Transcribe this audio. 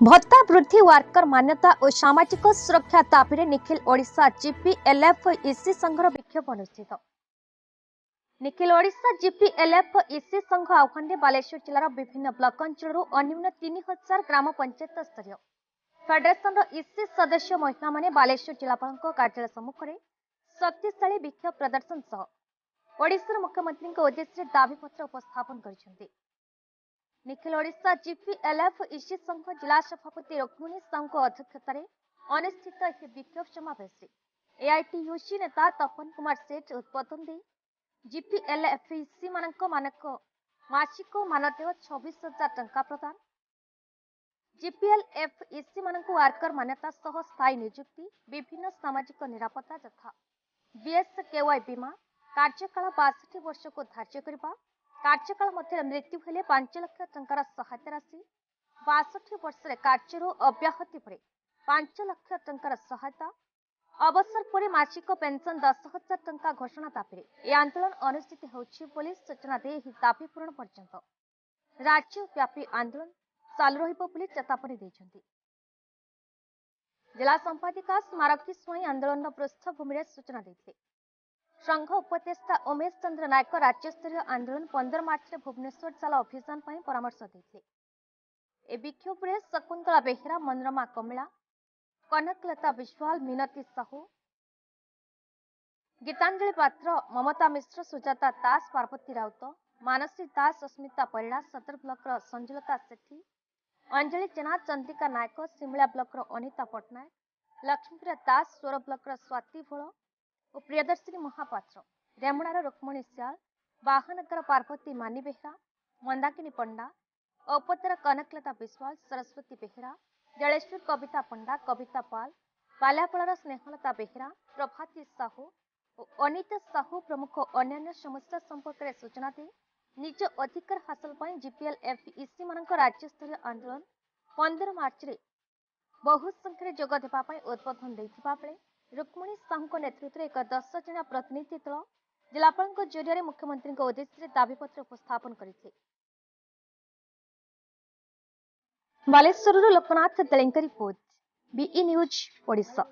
भत्ता वृद्धि वर्कर मान्यता और सामाजिक सुरक्षा दाबी निखिल ओडिशा जीपीएलएफ इसी संघर विक्षोभ अनुष्ठित। निखिल ओडिशा जीपीएलएफ इसी संघ आह्वान बालेश्वर जिलार विभिन्न ब्लॉक अंचल अन्यून 3000 ग्राम पंचायत स्तरीय फेडरेशन इसी सदस्य महिला माने बालेश्वर जिलापाल कार्यालय सम्मुखें शक्तिशाली विक्षोभ प्रदर्शन सह ओडिशा मुख्यमंत्री उद्देश्य दाबीपत्र उपस्थापन कर निखिल ओडिशा जीपीएलएफ इसी संघ जिला सभापति रुक्मिणी साहू अध्यक्षतार अनुष्ठित विक्षोभ समावेश एआईटीयूसी नेता तपन कुमार सेठ उद्बोधन दे जीपीएलएफ इसी मानक मासिक मानदेय 26,000 टंका प्रदान जीपीएलएफ इसी मानक वर्कर मान्यता सह स्थायी नियुक्ति विभिन्न सामाजिक निरापत्ता यथा बीएसकेवाई बीमा कार्यकाल 62 वर्ष को धार्य करने कार्यकाल मध्य मृत्यु हेले 5 लाख टंकार सहायता राशि 62 वर्ष कार्य अव्याहति पर 5 लाख टंकार सहायता अवसर पर मासिक पेंशन 10,000 टंका घोषणा दाबी यह आंदोलन अनुष्ठित होती सूचना दे दाबी पूरण पर्यंत राज्यव्यापी आंदोलन चालू रही चेतावनी देते जिला संपादिका स्मारकी स्वाई आंदोलन पृष्ठभूमि सूचना देते संघ उपदेष्टा उमेश चंद्र नायक राज्यस्तरीय आंदोलन 15 मार्च में भुवनेश्वर चला अभियान पर परामर्श देते ए विक्षोभ में शकुंतला बेहेरा मनोरमा कमिला कनकलता विश्वाल मिनती साहू गीतांजलि पात्र ममता मिश्र सुजाता दास पार्वती राउत मानसी दास अस्मिता परिड़ा सदर ब्लॉक संजुलता सेठी अंजलि जेना चंद्रिका नायक सिमला ब्लॉक अनिता पट्टनायक लक्ष्मीप्रिया दास सोर ब्लॉक स्वाति भोल और प्रियदर्शिनी महापात्र रेमुणार रुक्मणी सियाल बाहनगर पार्वती मानी बेहरा मंदाकिनी पंडा औपतर कनकलता विश्वाल सरस्वती बेहरा जलेश्वर कविता पंडा कविता पाल बाल्यापड़ार स्नेहलता बेहरा प्रभाती साहू और अनिता साहू प्रमुख अन्य समस्या संपर्क में सूचना दे निज अधिकार हासिल पर जीपीएलएफ इसी मानक राज्यस्तरीय आंदोलन 15 मार्च में बहु संख्यार जोग देवाई उद्बोधन देथिबा बेले रुक्मिणी साहू नेतृत्व में एक 10 जणिया प्रतिनिधि दल जिलापाल जरिया मुख्यमंत्री उद्देश्य दाबीपत्र उपस्थापन करते। Baleswar Loknath Teleng report BE news Odisha.